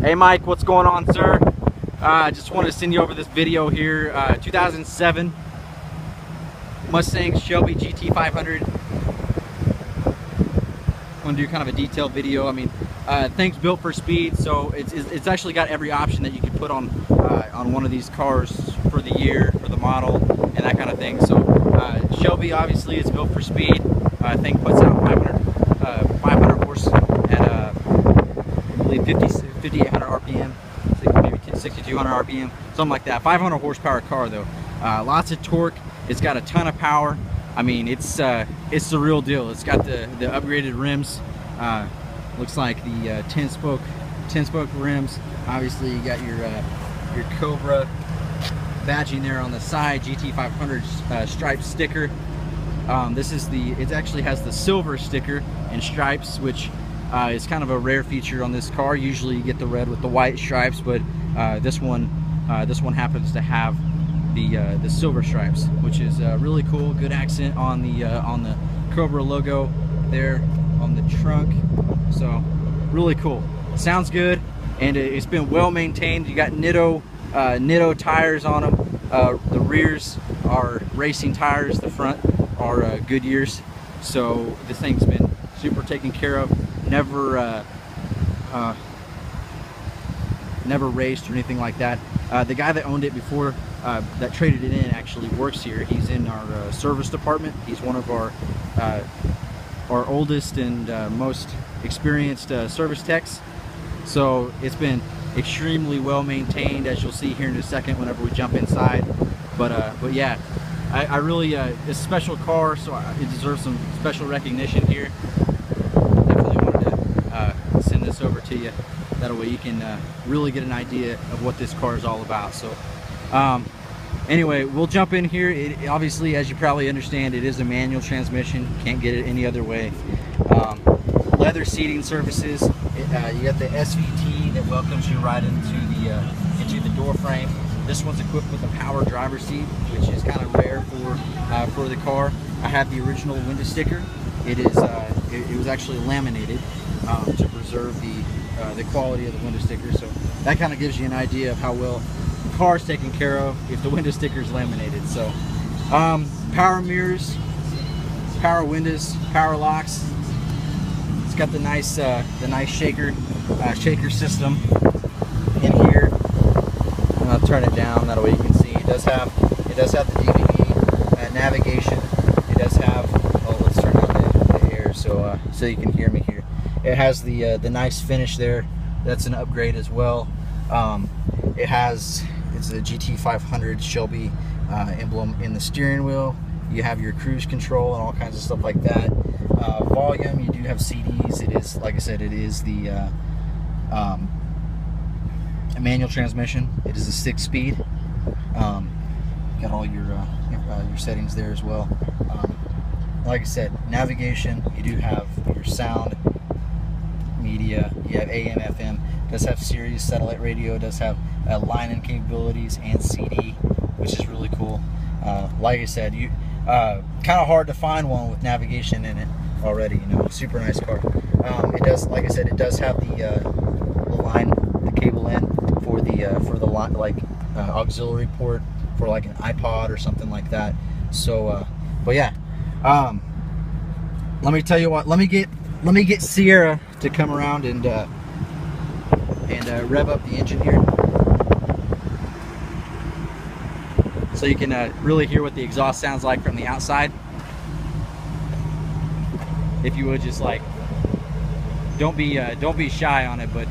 Hey Mike, what's going on, sir? I just wanted to send you over this video here. 2007 Mustang Shelby GT500. I'm going to do kind of a detailed video. I mean, thing's built for speed, so it's actually got every option that you could put on one of these cars for the year, for the model, and that kind of thing. So Shelby obviously is built for speed. Thing puts out 500 horse at I believe 5,800 RPM, maybe 6,200 RPM, something like that. 500 horsepower car though. Lots of torque. It's got a ton of power. I mean, it's the real deal. It's got the upgraded rims. Looks like the 10 spoke rims. Obviously, you got your Cobra badging there on the side. GT500 stripe sticker. It actually has the silver sticker and stripes, which is kind of a rare feature on this car. Usually, you get the red with the white stripes, but this one happens to have the silver stripes, which is really cool. Good accent on the Cobra logo there on the trunk. So really cool. Sounds good, and it's been well maintained. You got Nitto tires on them. The rears are racing tires. The front are Goodyears. So this thing's been super taken care of. Never raced or anything like that. The guy that owned it before, that traded it in, actually works here. He's in our service department. He's one of our oldest and most experienced service techs. So it's been extremely well maintained, as you'll see here in a second whenever we jump inside. But yeah, I really it's a special car, so it deserves some special recognition here. Definitely wanted to send this over to you. That way you can really get an idea of what this car is all about. So anyway, we'll jump in here. It obviously, as you probably understand, it is a manual transmission. Can't get it any other way. Leather seating surfaces. You got the SVT that welcomes you right into the door frame. This one's equipped with a power driver seat, which is kind of rare for the car. I have the original window sticker. It was actually laminated to preserve the quality of the window sticker. So that kind of gives you an idea of how well the car is taken care of if the window sticker is laminated. So power mirrors, power windows, power locks. It's got the nice shaker system in here. I'll turn it down, that way you can see. It does have the DVD navigation. It does have, oh, let's turn on the air so you can hear me here. It has the nice finish there. That's an upgrade as well. It's a GT500 Shelby emblem in the steering wheel. You have your cruise control and all kinds of stuff like that. Volume, you do have CDs. It is, like I said, it is the a manual transmission. It is a 6-speed. Got all your settings there as well. Like I said, navigation. You do have your sound, media. You have AM, FM. It does have Sirius satellite radio. It does have line-in capabilities and CD, which is really cool. Like I said, you kind of hard to find one with navigation in it already. You know, super nice car. It does, like I said, it does have the cable in for the line, like auxiliary port for like an iPod or something like that. So, but yeah, let me tell you what. Let me get Sierra to come around and rev up the engine here, so you can really hear what the exhaust sounds like from the outside. If you would just like, don't be shy on it, but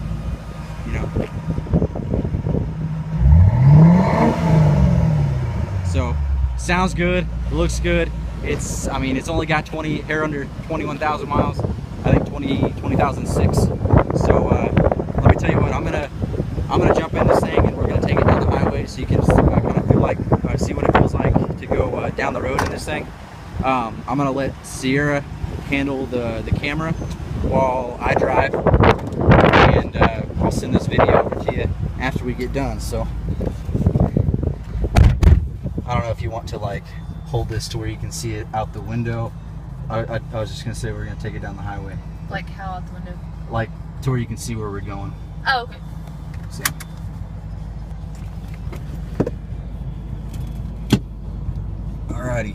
you know. So sounds good, looks good. I mean, it's only got hair under 21,000 miles. I think 20,006. So let me tell you what, I'm gonna jump in this thing and we're gonna take it down the highway so you can kind of feel like see what it feels like to go down the road in this thing. I'm gonna let Sierra handle the camera while I drive, and I'll send this video over to you after we get done. So I don't know if you want to like hold this to where you can see it out the window. I was just gonna say we're gonna take it down the highway. Like how out the window? Like to where you can see where we're going. Oh, okay. So. Alrighty.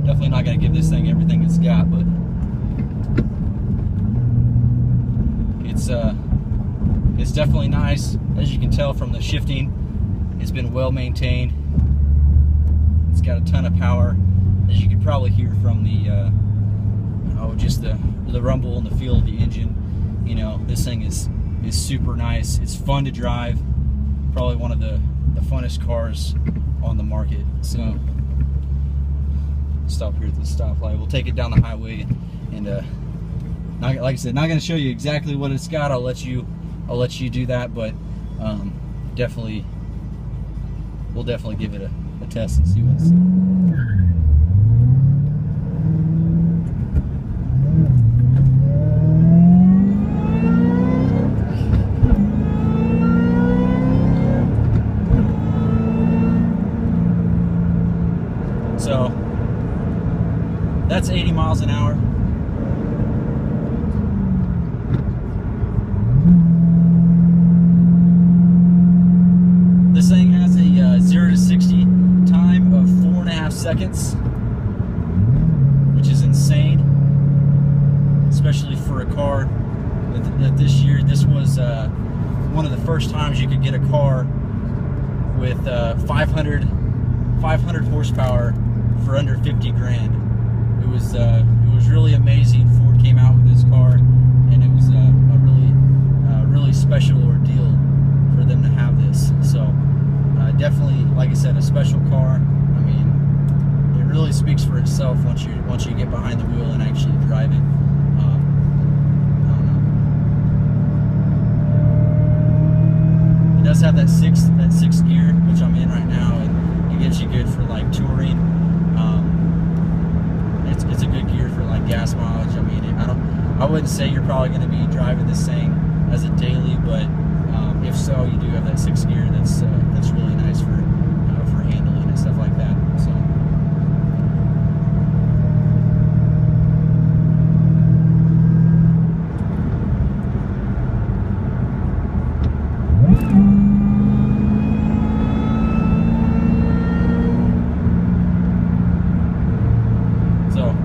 Definitely not going to give this thing everything it's got, but it's definitely nice. As you can tell from the shifting, it's been well maintained. It's got a ton of power, as you can probably hear from the just the rumble and the feel of the engine. You know, this thing is super nice. It's fun to drive. Probably one of the funnest cars on the market. So stop here at the stoplight. We'll take it down the highway, and like I said, not going to show you exactly what it's got. I'll let you do that, but we'll definitely give it a test and see what's. So that's 80 miles an hour. This thing has a 0 to 60 time of 4.5 seconds, which is insane, especially for a car that this year. This was one of the first times you could get a car with 500 horsepower for under 50 grand. It was really amazing. Ford came out with this car, and it was a really special ordeal for them to have this. So definitely, like I said, a special car. I mean, it really speaks for itself once you get behind the wheel and actually drive it. I don't know. It does have that sixth gear, which I'm in right now, and it gets you good for like touring. It's a good gear for like gas mileage. I mean, I wouldn't say you're probably going to be driving this thing as a daily, but if so, you do have that sixth gear. That's really nice for handling and stuff like that. So.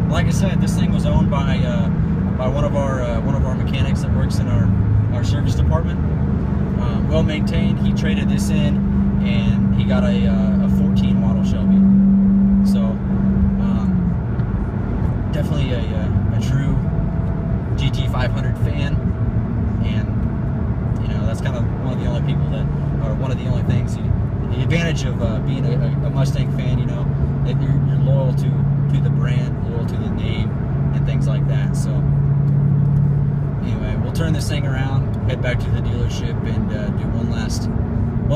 Like I said, this thing was owned by one of our mechanics that works in our service department. Well maintained. He traded this in, and he got a 14 model Shelby. So definitely a true GT500 fan, and you know, that's kind of one of the only people that, or one of the only things. The advantage of being a Mustang fan, you know, that you're loyal to the brand, loyal to the name, and things like that. So anyway, we'll turn this thing around, head back to the dealership, and do one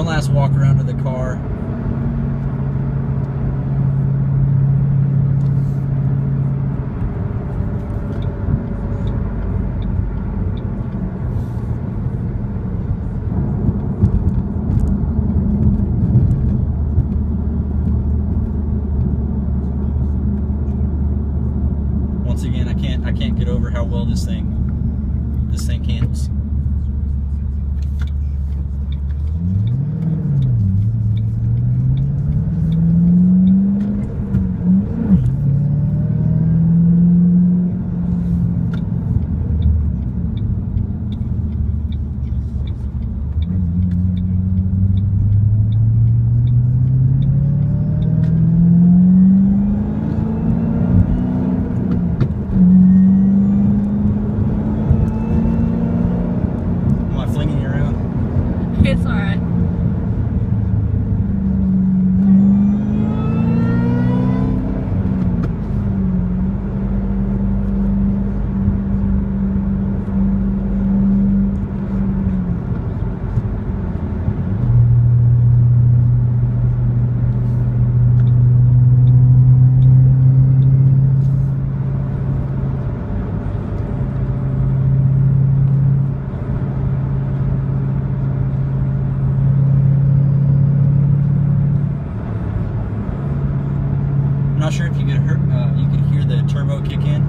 last walk around of the car. Once again, I can't get over how well this thing handles. sure if you could hear the turbo kick in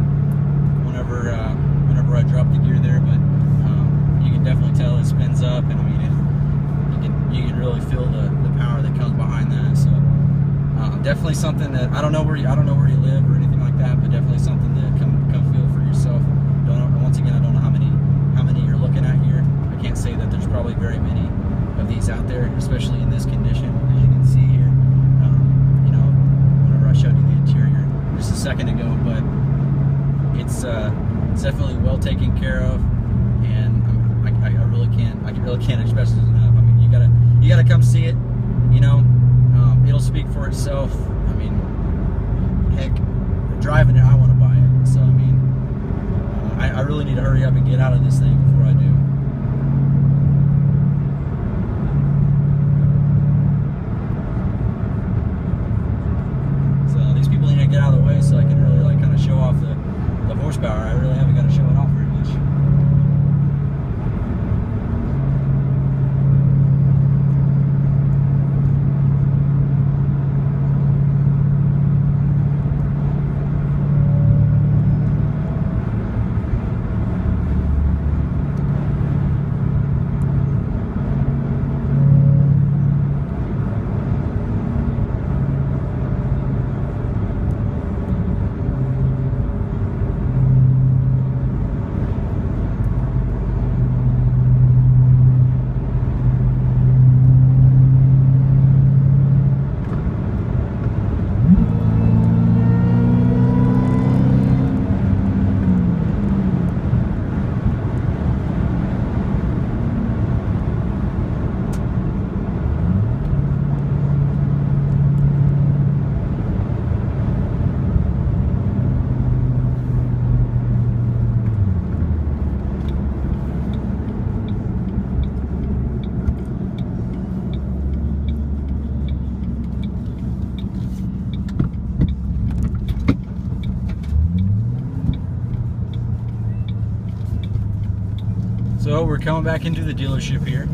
whenever I drop the gear there, but you can definitely tell it spins up, and I mean you can really feel the power that comes behind that. So definitely something that I don't know where you live or anything like that, but definitely something to come feel for yourself. Once again, I don't know how many you're looking at here. I can't say that there's probably very many of these out there, especially in this condition, as you can see here. You know, whenever I showed you the interior just a second ago, but it's definitely well taken care of, and I really can't express it enough. I mean, you gotta come see it. You know, it'll speak for itself. I mean, heck, driving it, I want to buy it. So I mean, I really need to hurry up and get out of this thing before I do. So these people need to get out of the way so I can really like kind of show off the horsepower. I really haven't got to show it off very much. So we're coming back into the dealership here.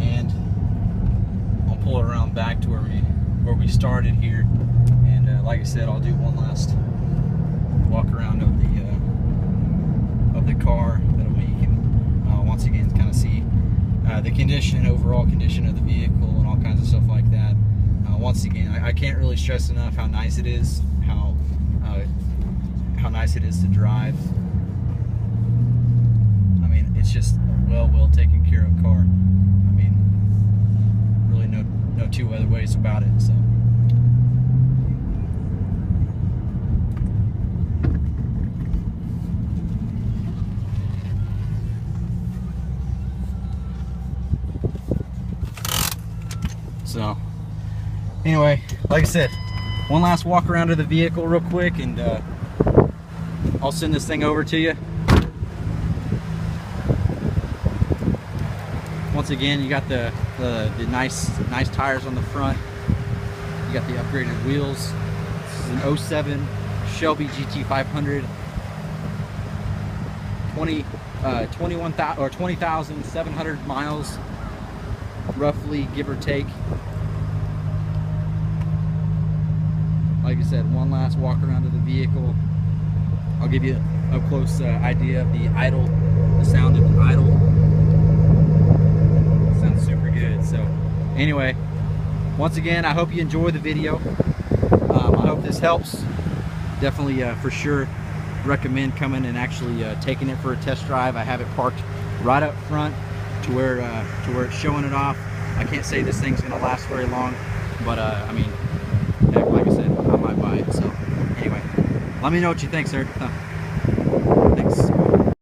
And I'll pull it around back to where we started here. And like I said, I'll do one last walk around of the car. That way you can once again kind of see the overall condition of the vehicle and all kinds of stuff like that. Once again, I can't really stress enough how nice it is, how nice it is to drive. I mean, it's just a well taken care of car. I mean, really no two other ways about it. So. So, anyway, like I said, one last walk around of the vehicle real quick, and I'll send this thing over to you. Once again, you got the nice tires on the front. You got the upgraded wheels. This is an 07 Shelby GT500. 20,700 miles, roughly, give or take. Like I said, one last walk around of the vehicle. I'll give you a close idea of the idle, the sound of the idle. It sounds super good. So anyway, once again, I hope you enjoy the video. I hope this helps. Definitely for sure recommend coming and actually taking it for a test drive. I have it parked right up front to where it's showing it off. I can't say this thing's gonna last very long, but I mean, heck, like I said, I might buy it. So anyway, let me know what you think, sir.